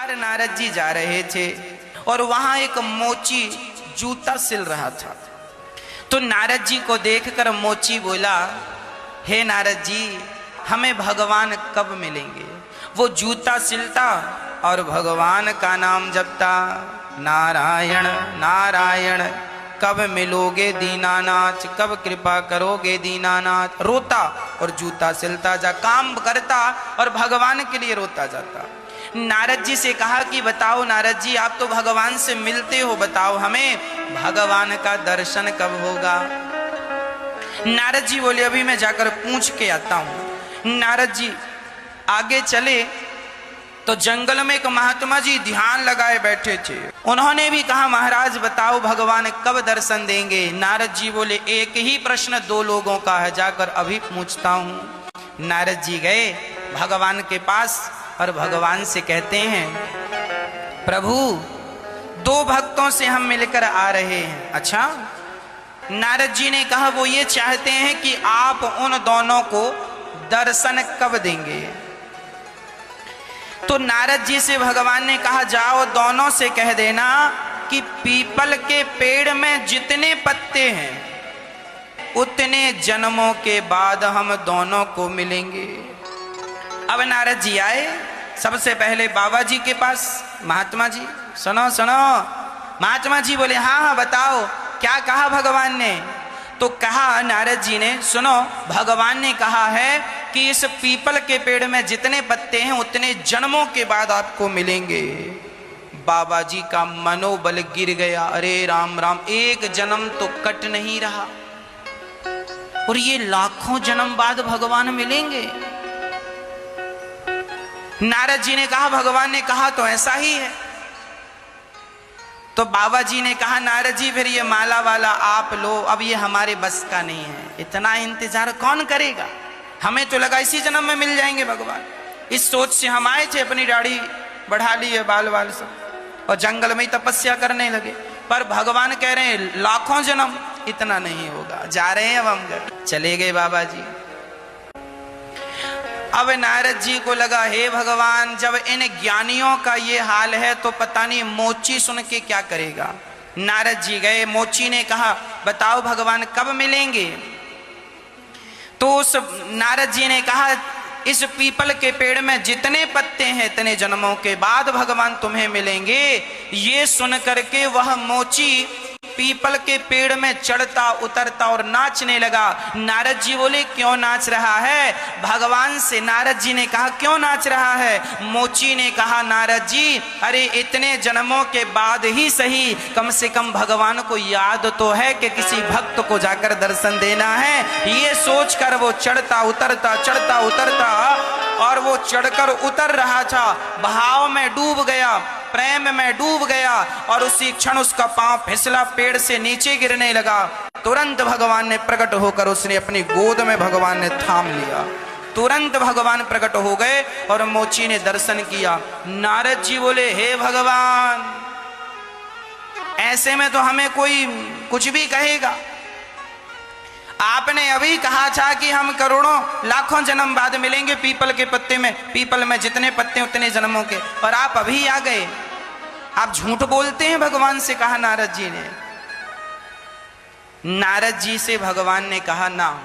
बार नारद जी जा रहे थे और वहां एक मोची जूता सिल रहा था। तो नारद जी को देखकर मोची बोला, हे नारद जी, हमें भगवान कब मिलेंगे? वो जूता सिलता और भगवान का नाम जपता, नारायण नारायण, कब मिलोगे दीनानाथ, कब कृपा करोगे दीनानाथ। रोता और जूता सिलता जा, काम करता और भगवान के लिए रोता जाता। नारद जी से कहा कि बताओ नारद जी, आप तो भगवान से मिलते हो, बताओ हमें भगवान का दर्शन कब होगा? नारद जी बोले, अभी मैं जाकर पूछ के आता हूं। नारद जी आगे चले तो जंगल में एक महात्मा जी ध्यान लगाए बैठे थे। उन्होंने भी कहा, महाराज बताओ भगवान कब दर्शन देंगे? नारद जी बोले, एक ही प्रश्न दो लोगों का है, जाकर अभी पूछता हूं। नारद जी गए भगवान के पास और भगवान से कहते हैं, प्रभु दो भक्तों से हम मिलकर आ रहे हैं। अच्छा? नारद जी ने कहा, वो ये चाहते हैं कि आप उन दोनों को दर्शन कब देंगे? तो नारद जी से भगवान ने कहा, जाओ दोनों से कह देना कि पीपल के पेड़ में जितने पत्ते हैं उतने जन्मों के बाद हम दोनों को मिलेंगे। अब नारद जी आए, सबसे पहले बाबा जी के पास। महात्मा जी सुनो सुनो। महात्मा जी बोले, हाँ हाँ बताओ क्या कहा भगवान ने? तो कहा नारद जी ने, सुनो भगवान ने कहा है कि इस पीपल के पेड़ में जितने पत्ते हैं उतने जन्मों के बाद आपको मिलेंगे। बाबा जी का मनोबल गिर गया। अरे राम राम, एक जन्म तो कट नहीं रहा और ये लाखों जन्म बाद भगवान मिलेंगे। नारद जी ने कहा, भगवान ने कहा तो ऐसा ही है। तो बाबा जी ने कहा, नारद जी फिर ये माला वाला आप लो, अब ये हमारे बस का नहीं है, इतना इंतजार कौन करेगा? हमें तो लगा इसी जन्म में मिल जाएंगे भगवान। इस सोच से हम आए थे, अपनी दाढ़ी बढ़ा ली है, बाल बाल सब, और जंगल में ही तपस्या करने लगे। पर भगवान कह रहे हैं लाखों जन्म, इतना नहीं होगा। जा रहे हैं अब हम घर। चले गए बाबा जी। अब नारद जी को लगा, हे भगवान, जब इन ज्ञानियों का ये हाल है तो पता नहीं मोची सुन के क्या करेगा। नारद जी गए, मोची ने कहा, बताओ भगवान कब मिलेंगे? तो उस नारद जी ने कहा, इस पीपल के पेड़ में जितने पत्ते हैं इतने जन्मों के बाद भगवान तुम्हें मिलेंगे। ये सुन करके वह मोची पीपल के पेड़ में चढ़ता उतरता और नाचने लगा। नारद जी बोले, क्यों नाच रहा है? भगवान से नारद जी ने कहा, क्यों नाच रहा है? मोची ने कहा, नारद जी, अरे इतने जन्मों के बाद ही सही, कम से कम भगवान को याद तो है कि किसी भक्त को जाकर दर्शन देना है। ये सोचकर वो चढ़ता उतरता और वो चढ़कर उतर रहा था, भाव में डूब गया, प्रेम में डूब गया और उसी क्षण उसका पांव फिसला, पेड़ से नीचे गिरने लगा। तुरंत भगवान ने प्रकट होकर उसने अपनी गोद में भगवान ने थाम लिया। तुरंत भगवान प्रकट हो गए और मोची ने दर्शन किया। नारद जी बोले, हे भगवान, ऐसे में तो हमें कोई कुछ भी कहेगा। आपने अभी कहा था कि हम करोड़ों लाखों जन्म बाद मिलेंगे पीपल के पत्ते में, पीपल में जितने पत्ते उतने जन्मों के, और आप अभी आ गए। आप झूठ बोलते हैं भगवान से, कहा नारद जी ने। नारद जी से भगवान ने कहा, ना,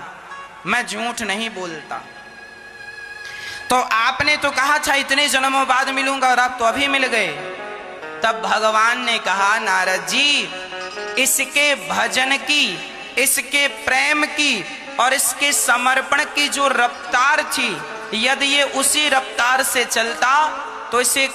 मैं झूठ नहीं बोलता। तो आपने तो कहा था इतने जन्मों बाद मिलूंगा और आप तो अभी मिल गए। तब भगवान ने कहा, नारद जी, इसके भजन की, इसके प्रेम की और इसके समर्पण की जो रफ्तार थी, यदि ये उसी रफ्तार से चलता तो इसे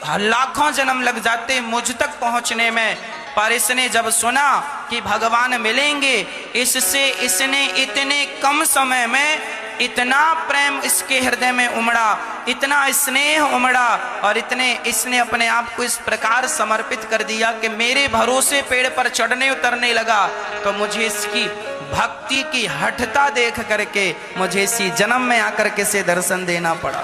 लाखों जन्म लग जाते मुझ तक पहुंचने में। पर इसने जब सुना कि भगवान मिलेंगे, इससे इसने इतने कम समय में इतना प्रेम इसके हृदय में उमड़ा, इतना स्नेह उमड़ा और इसने अपने आप को इस प्रकार समर्पित कर दिया कि मेरे भरोसे पेड़ पर चढ़ने उतरने लगा। तो मुझे इसकी भक्ति की हठता देख करके मुझे इसी जन्म में आकर के से दर्शन देना पड़ा।